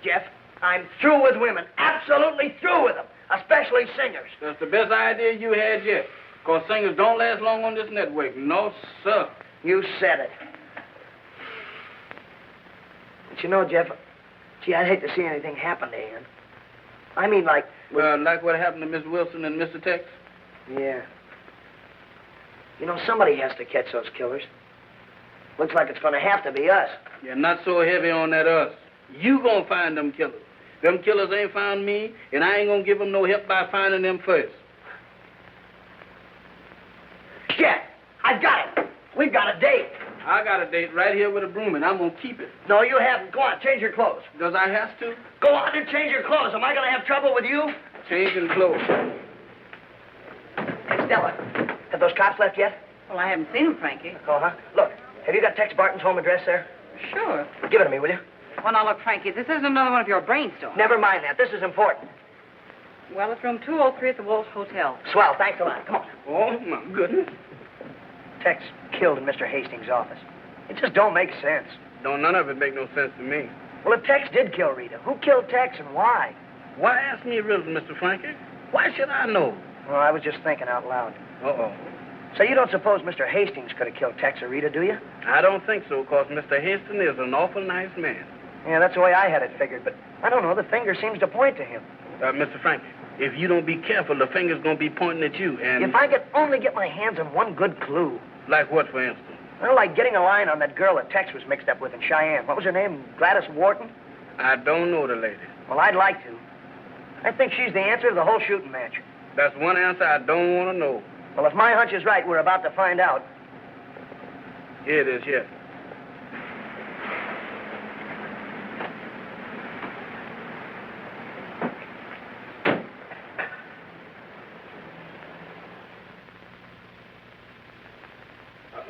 Jeff, I'm through with women. Absolutely through with them. Especially singers. That's the best idea you had yet. Because singers don't last long on this network. No, sir. You said it. But you know, Jeff, gee, I'd hate to see anything happen to Ann. I mean, like... like what happened to Miss Wilson and Mr. Tex? Yeah. You know, somebody has to catch those killers. Looks like it's going to have to be us. You're not so heavy on that us. You gonna find them killers. Them killers ain't found me, and I ain't gonna give them no help by finding them first. Shit! I've got it. We've got a date. I got a date right here with a broom, and I'm gonna keep it. No, you haven't. Go on, change your clothes. Does I have to? Go on and change your clothes. Am I going to have trouble with you? Changing clothes. Hey, Stella, have those cops left yet? Well, I haven't seen him, Frankie. Oh, huh? Look, have you got Tex Barton's home address there? Sure. Give it to me, will you? Well, now, look, Frankie, this isn't another one of your brainstorms. Never mind that. This is important. Well, it's room 203 at the Walsh Hotel. Swell. Thanks a lot. Come on. Oh, my goodness. Tex killed in Mr. Hastings' office. It just don't make sense. Don't none of it make no sense to me. Well, if Tex did kill Rita, who killed Tex and why? Why ask me a riddle, Mr. Frankie? Why should I know? Well, I was just thinking out loud. Uh-oh. So you don't suppose Mr. Hastings could have killed Tex or Rita, do you? I don't think so, because Mr. Hastings is an awful nice man. Yeah, that's the way I had it figured, but I don't know. The finger seems to point to him. Mr. Frankie, if you don't be careful, the finger's going to be pointing at you, and... If I could only get my hands on one good clue. Like what, for instance? Well, like getting a line on that girl that Tex was mixed up with in Cheyenne. What was her name? Gladys Wharton? I don't know the lady. Well, I'd like to. I think she's the answer to the whole shooting match. That's one answer I don't want to know. Well, if my hunch is right, we're about to find out. Here it is, yes.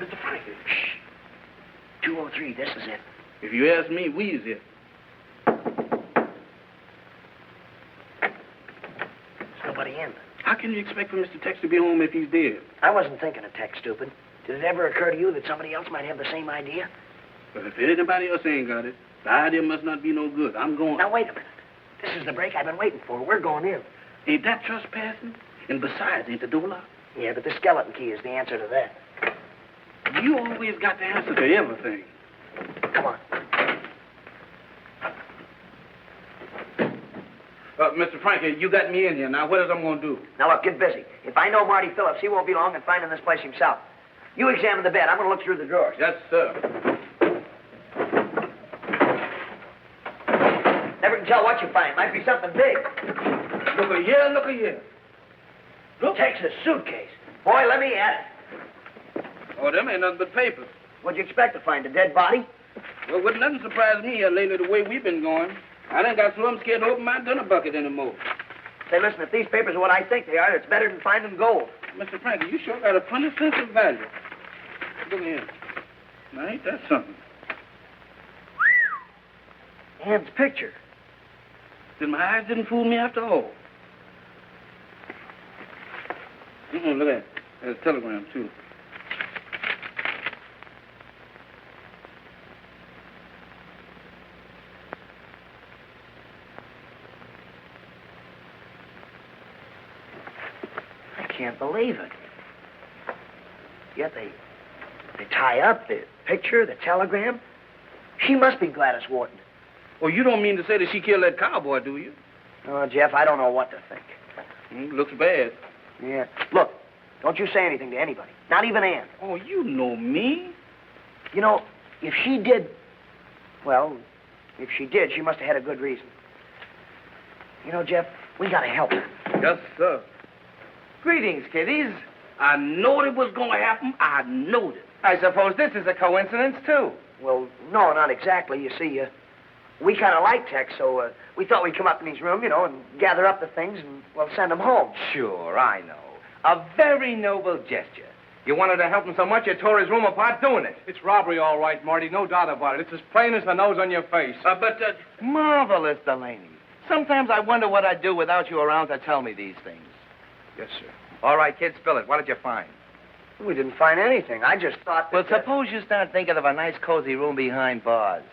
Mr. Frankie. Shh. 203, this is it. If you ask me, we is it. There's nobody in. How can you expect for Mr. Tex to be home if he's dead? I wasn't thinking of Tex, stupid. Did it ever occur to you that somebody else might have the same idea? But if anybody else ain't got it, the idea must not be no good. I'm going. Now, wait a minute. This is the break I've been waiting for. We're going in. Ain't that trespassing? And besides, ain't the door locked? Yeah, but the skeleton key is the answer to that. You always got the answer to everything. Come on. Mr. Frankie, you got me in here. Now, what is I'm going to do? Now, look, get busy. If I know Marty Phillips, he won't be long in finding this place himself. You examine the bed. I'm going to look through the drawers. Yes, sir. Never can tell what you find. Might be something big. Look a here, look a here. Look. Texas suitcase. Boy, let me at it. Oh, them ain't nothing but papers. What'd you expect to find, a dead body? Well, wouldn't nothing surprise me here lately the way we've been going. I done got so I'm scared to open my dinner bucket anymore. Say, listen, if these papers are what I think they are, it's better than finding gold. Mr. Frankie, you sure got a funny sense of value. Look at here. Now, ain't that something? Ann's picture. Then my eyes didn't fool me after all. Look at that. There's a telegram, too. I can't believe it. Yet they tie up the picture, the telegram. She must be Gladys Wharton. Well, you don't mean to say that she killed that cowboy, do you? Oh, Jeff, I don't know what to think. Looks bad. Yeah. Look, don't you say anything to anybody. Not even Ann. Oh, you know me. You know, if she did... Well, if she did, she must have had a good reason. You know, Jeff, we gotta help her. Yes, sir. Greetings, kiddies. I knowed it was going to happen. I knowed it. I suppose this is a coincidence, too. Well, no, not exactly. You see, we kind of like Tex, so we thought we'd come up in his room, you know, and gather up the things and, well, send him home. Sure, I know. A very noble gesture. You wanted to help him so much you tore his room apart doing it. It's robbery, all right, Marty. No doubt about it. It's as plain as the nose on your face. Marvelous, Delaney. Sometimes I wonder what I'd do without you around to tell me these things. Yes, sir. All right, kid, spill it. What did you find? We didn't find anything. I just thought that... Well, suppose you start thinking of a nice, cozy room behind bars.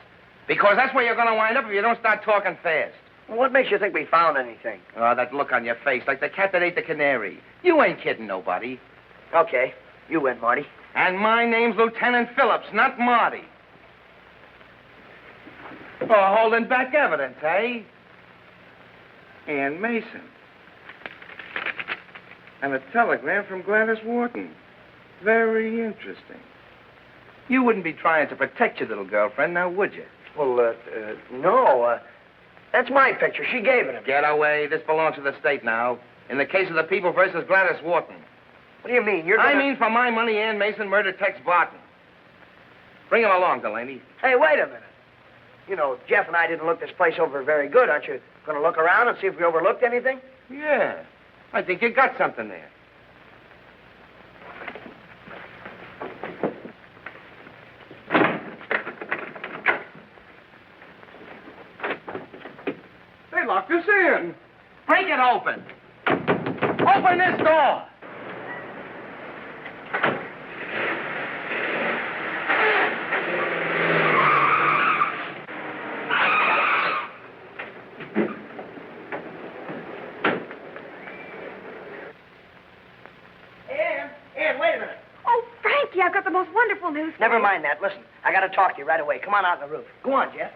Because that's where you're going to wind up if you don't start talking fast. Well, what makes you think we found anything? Oh, that look on your face, like the cat that ate the canary. You ain't kidding nobody. Okay. You win, Marty. And my name's Lieutenant Phillips, not Marty. Oh, holding back evidence, eh? Ann Mason. And a telegram from Gladys Wharton. Very interesting. You wouldn't be trying to protect your little girlfriend, now would you? Well, no. That's my picture. She gave it him. Get away. This belongs to the state now. In the case of the people versus Gladys Wharton. What do you mean? I mean, for my money, Ann Mason murdered Tex Barton. Bring him along, Delaney. Hey, wait a minute. You know, Jeff and I didn't look this place over very good. Aren't you going to look around and see if we overlooked anything? Yeah. I think you got something there. They locked us in. Break it open. Open this door. Ann, wait a minute. Oh, Frankie, I've got the most wonderful news for Never you. mind that. Listen, I got to talk to you right away. Come on out on the roof. Go on, Jeff.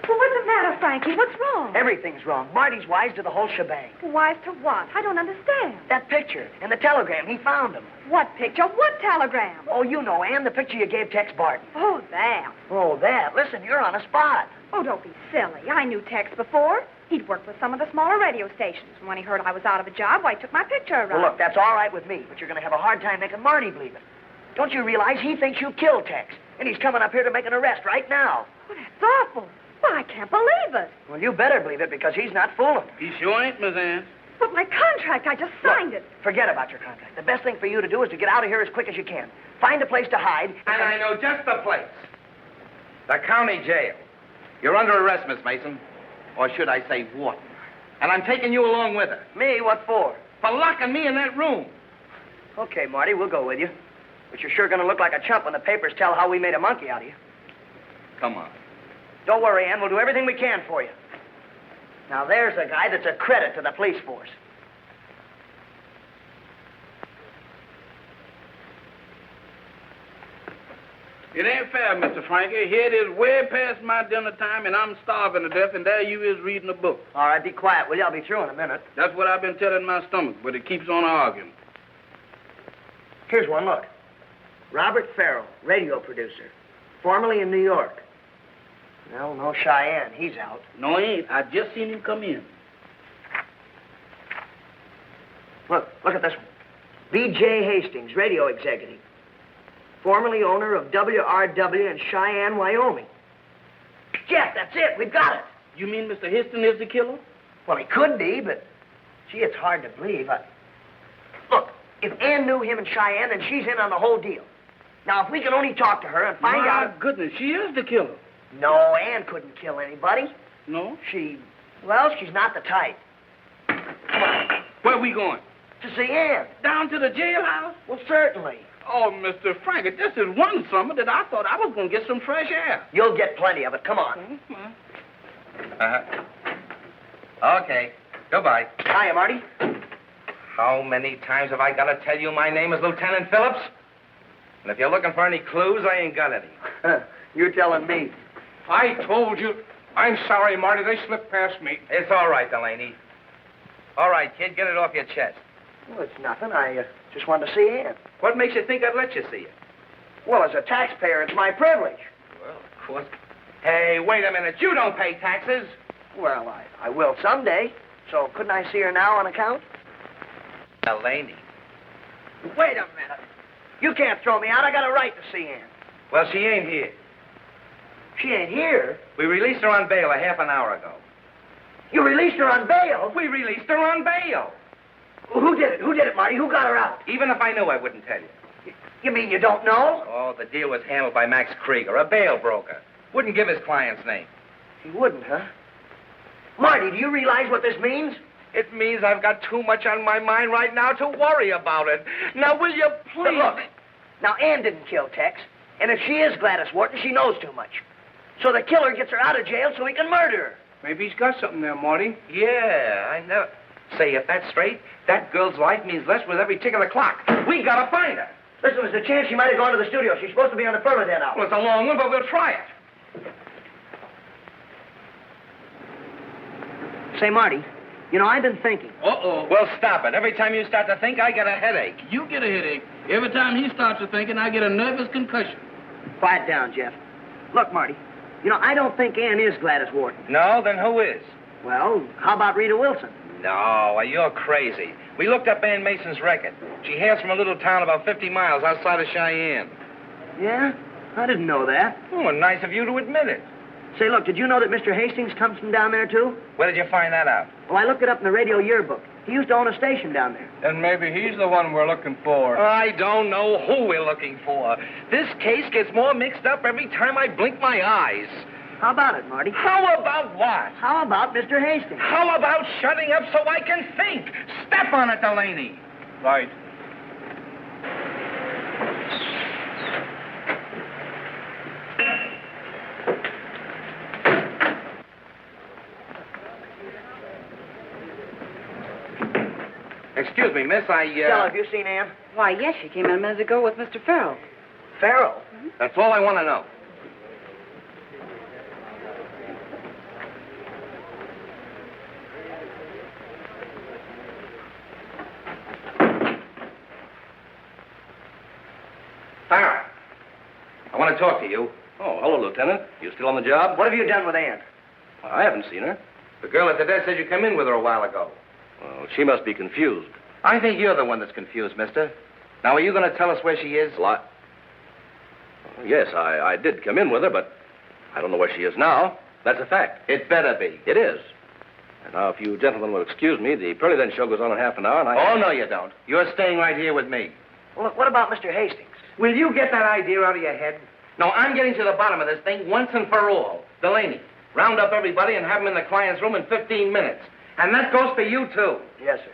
Well, what's the matter, Frankie? What's wrong? Everything's wrong. Marty's wise to the whole shebang. Wise to what? I don't understand. That picture and the telegram, he found them. What picture? What telegram? Oh, you know, Ann, the picture you gave Tex Barton. Oh, that. Oh, that. Listen, you're on a spot. Oh, don't be silly. I knew Tex before. He'd worked with some of the smaller radio stations. And when he heard I was out of a job, why, he took my picture around. Well, look, that's all right with me, but you're going to have a hard time making Marty believe it. Don't you realize he thinks you killed Tex? And he's coming up here to make an arrest right now. Oh, that's awful. Why, I can't believe it. Well, you better believe it because he's not fooling. He sure ain't, Miss Ann. But my contract, I just signed it. Forget about your contract. The best thing for you to do is to get out of here as quick as you can. Find a place to hide. And I know just the place. The county jail. You're under arrest, Miss Mason. Or should I say, warden. And I'm taking you along with her. Me? What for? For locking me in that room. Okay, Marty, we'll go with you. But you're sure going to look like a chump when the papers tell how we made a monkey out of you. Come on. Don't worry, Ann. We'll do everything we can for you. Now, there's a guy that's a credit to the police force. It ain't fair, Mr. Frankie. Here it is way past my dinner time, and I'm starving to death, and there you is reading a book. All right, be quiet, will you? I'll be through in a minute. That's what I've been telling my stomach, but it keeps on arguing. Here's one, look. Robert Farrell, radio producer, formerly in New York. Well, no Cheyenne. He's out. No, he ain't. I just seen him come in. Look at this one. B.J. Hastings, radio executive. Formerly owner of WRW in Cheyenne, Wyoming. Jeff, that's it. We've got it. You mean Mr. Hastings is the killer? Well, he could be, but, gee, it's hard to believe. Look, if Ann knew him in Cheyenne, then she's in on the whole deal. Now, if we can only talk to her and find out... My goodness, she is the killer. No, Ann couldn't kill anybody. No? She's not the type. Come on. Where we going? To see Ann. Down to the jailhouse? Well, certainly. Oh, Mr. Frankie, this is one summer that I thought I was going to get some fresh air. You'll get plenty of it. Come on. Okay. Goodbye. Hiya, Marty. How many times have I got to tell you my name is Lieutenant Phillips? And if you're looking for any clues, I ain't got any. You're telling me. I told you. I'm sorry, Marty. They slipped past me. It's all right, Delaney. All right, kid, get it off your chest. Well, it's nothing. I just wanted to see Ann. What makes you think I'd let you see it? Well, as a taxpayer, it's my privilege. Well, of course. Hey, wait a minute. You don't pay taxes. Well, I will someday. So couldn't I see her now on account? Delaney. Wait a minute. You can't throw me out. I got a right to see Ann. Well, she ain't here. She ain't here? We released her on bail a half an hour ago. You released her on bail? We released her on bail. Well, who did it? Who did it, Marty? Who got her out? Even if I knew, I wouldn't tell you. You mean you don't know? Oh, the deal was handled by Max Krieger, a bail broker. Wouldn't give his client's name. He wouldn't, huh? Marty, do you realize what this means? It means I've got too much on my mind right now to worry about it. Now, will you please... But look, now, Ann didn't kill Tex, and if she is Gladys Wharton, she knows too much. So the killer gets her out of jail so he can murder her. Maybe he's got something there, Marty. Yeah, I know. Say, if that's straight, that girl's life means less with every tick of the clock. We gotta find her. Listen, there's a chance she might have gone to the studio. She's supposed to be on the permit now. Well, it's a long one, but we'll try it. Say, Marty, you know, I've been thinking. Uh-oh. Well, stop it. Every time you start to think, I get a headache. You get a headache. Every time he starts to thinking, I get a nervous concussion. Quiet down, Jeff. Look, Marty, you know, I don't think Ann is Gladys Wharton. No? Then who is? Well, how about Rita Wilson? No, you're crazy. We looked up Ann Mason's record. She hails from a little town about 50 miles outside of Cheyenne. Yeah? I didn't know that. Oh, nice of you to admit it. Say, look, did you know that Mr. Hastings comes from down there, too? Where did you find that out? Oh, I looked it up in the radio yearbook. He used to own a station down there. Then maybe he's the one we're looking for. I don't know who we're looking for. This case gets more mixed up every time I blink my eyes. How about it, Marty? How about what? How about Mr. Hastings? How about shutting up so I can think? Step on it, Delaney. Right. Excuse me, miss, Stella, have you seen Ann? Why, yes, she came in a minute ago with Mr. Farrell. Farrell? That's all I want to know. Farrell, I want to talk to you. Oh, hello, Lieutenant. You still on the job? What have you done with Ann? Well, I haven't seen her. The girl at the desk said you came in with her a while ago. Well, she must be confused. I think you're the one that's confused, mister. Now, are you going to tell us where she is? Well, yes, I did come in with her, but I don't know where she is now. That's a fact. It better be. It is. And now, if you gentlemen will excuse me, the Pearly Then show goes on in half an hour, and Oh, no, you don't. You're staying right here with me. Well, look, what about Mr. Hastings? Will you get that idea out of your head? No, I'm getting to the bottom of this thing once and for all. Delaney, round up everybody and have them in the client's room in 15 minutes. And that goes for you, too. Yes, sir.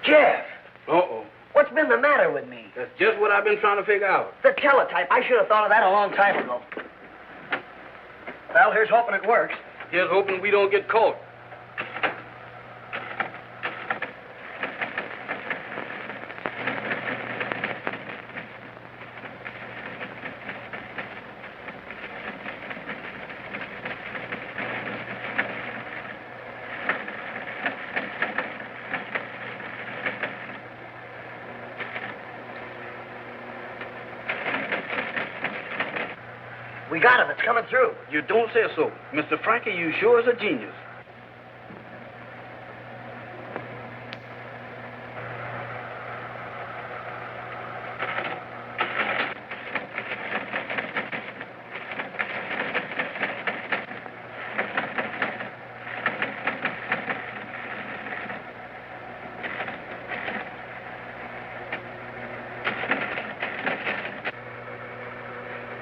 Jeff! Uh-oh. What's been the matter with me? That's just what I've been trying to figure out. The teletype. I should have thought of that a long time ago. Well, here's hoping it works. Here's hoping we don't get caught. We got him. It's coming through. You don't say so. Mr. Frankie, you sure is a genius.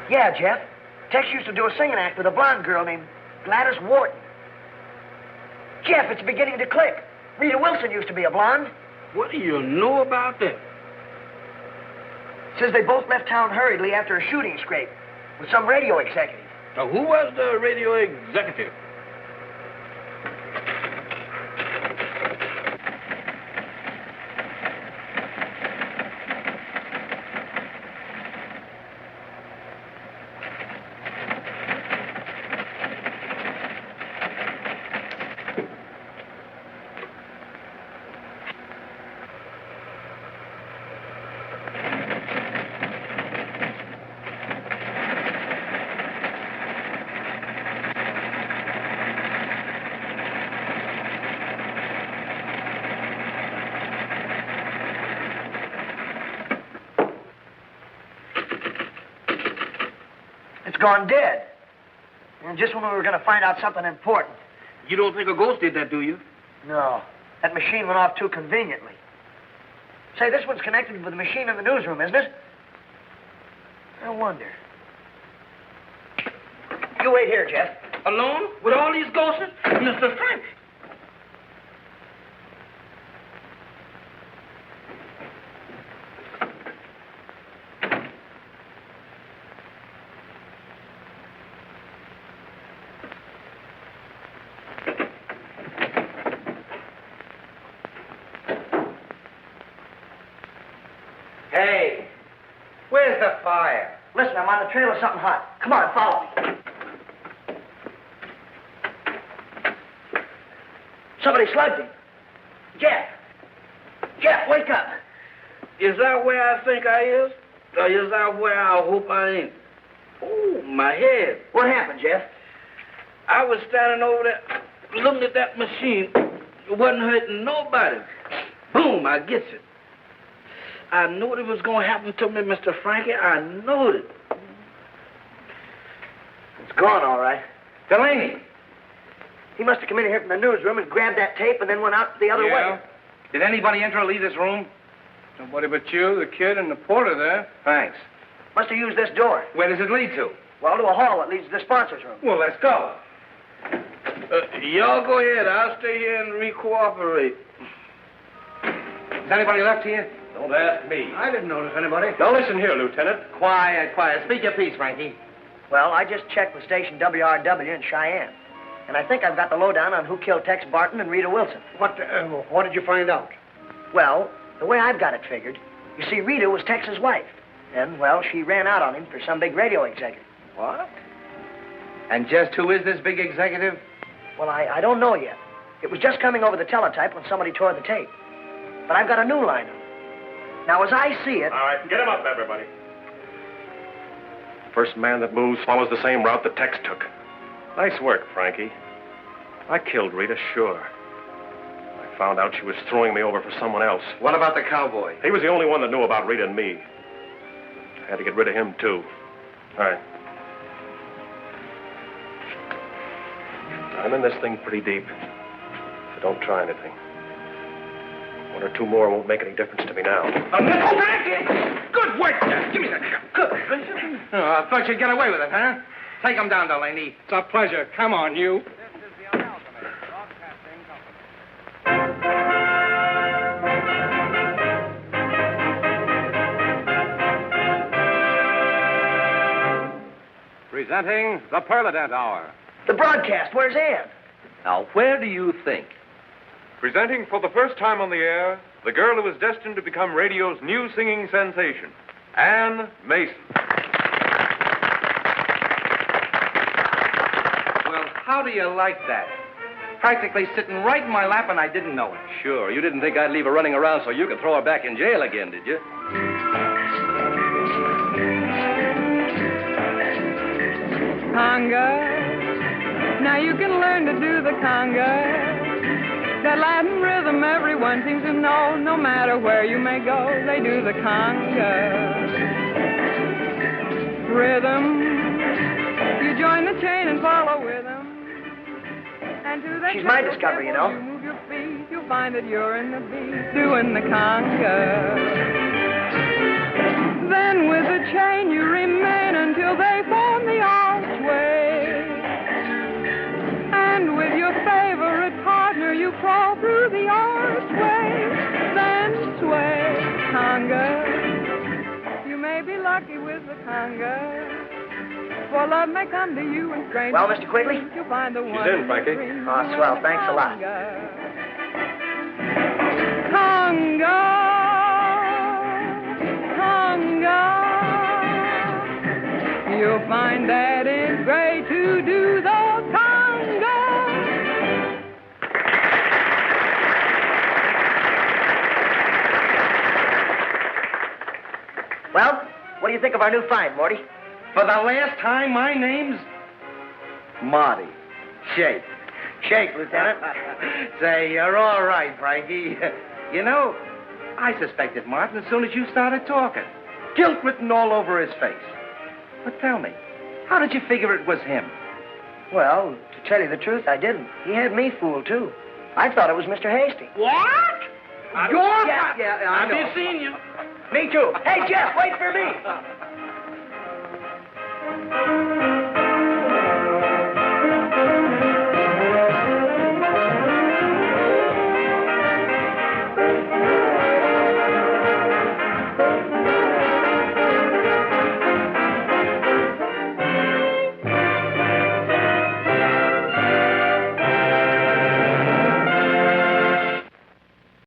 Yeah, Jeff. Tex used to do a singing act with a blonde girl named Gladys Wharton. Jeff, it's beginning to click. Rita Wilson used to be a blonde. What do you know about that? Says they both left town hurriedly after a shooting scrape with some radio executive. Now, who was the radio executive? It's gone dead. And just when we were going to find out something important. You don't think a ghost did that, do you? No. That machine went off too conveniently. Say, this one's connected with the machine in the newsroom, isn't it? I wonder. You wait here, Jeff. Alone? With all these ghosts? Mr. Frank! Hey, where's the fire? Listen, I'm on the trail of something hot. Come on, follow me. Somebody slugged him. Jeff! Jeff, wake up! Is that where I think I is? Or is that where I hope I ain't? Oh, my head. What happened, Jeff? I was standing over there looking at that machine. It wasn't hurting nobody. Boom, I gets it. I knew it was going to happen to me, Mr. Frankie. I knew it. It's gone, all right. Delaney. He must have come in here from the newsroom and grabbed that tape and then went out the other way. Did anybody enter or leave this room? Nobody but you, the kid, and the porter there. Thanks. Must have used this door. Where does it lead to? Well, to a hall that leads to the sponsors' room. Well, let's go. Y'all go ahead. I'll stay here and re-cooperate. Is anybody left here? Don't ask me. I didn't notice anybody. Now listen here, Lieutenant. Quiet, quiet. Speak your piece, Frankie. Well, I just checked with station WRW in Cheyenne. And I think I've got the lowdown on who killed Tex Barton and Rita Wilson. What did you find out? Well, the way I've got it figured, you see, Rita was Tex's wife. And, well, she ran out on him for some big radio executive. What? And just who is this big executive? Well, I don't know yet. It was just coming over the teletype when somebody tore the tape. But I've got a new line on it. Now, as I see it... All right, get him up, everybody. First man that moves follows the same route that Tex took. Nice work, Frankie. I killed Rita, sure. I found out she was throwing me over for someone else. What about the cowboy? He was the only one that knew about Rita and me. I had to get rid of him, too. All right. I'm in this thing pretty deep, so don't try anything. One or two more won't make any difference to me now. Good work, Jeff. Give me that gun. Good. Oh, I thought you'd get away with it, huh? Take him down, Delaney. It's a pleasure. Come on, you. Presenting the Perladent Hour. The broadcast. Where's Ann? Now, where do you think? Presenting for the first time on the air, the girl who is destined to become radio's new singing sensation, Ann Mason. Well, how do you like that? Practically sitting right in my lap and I didn't know it. Sure, you didn't think I'd leave her running around so you could throw her back in jail again, did you? Conga. Now you can learn to do the conga. That Latin rhythm everyone seems to know. No matter where you may go, they do the conga. Rhythm. You join the chain and follow with them. And to that She's my discovery, you know. You move your feet, you'll find that you're in the beat doing the conga. Then with the chain you remain until they form the archway. And with your favorite partner you crawl through the archway. Then sway, conga. You may be lucky with the conga. For love may come to you in strange. Well, Mr. Quigley? You'll find the one. She's in, Frankie. Oh, swell. Thanks a lot. Conga. Conga. You'll find that it's great to do the conga. Well, what do you think of our new find, Morty? For the last time, my name's Marty. Shake. Shake, Lieutenant. Say, you're all right, Frankie. You know, I suspected Martin as soon as you started talking. Guilt written all over his face. But tell me, how did you figure it was him? Well, to tell you the truth, I didn't. He had me fooled, too. I thought it was Mr. Hasty. What? Yeah, I I've know. been seeing you. Me, too. Hey, Jeff, wait for me.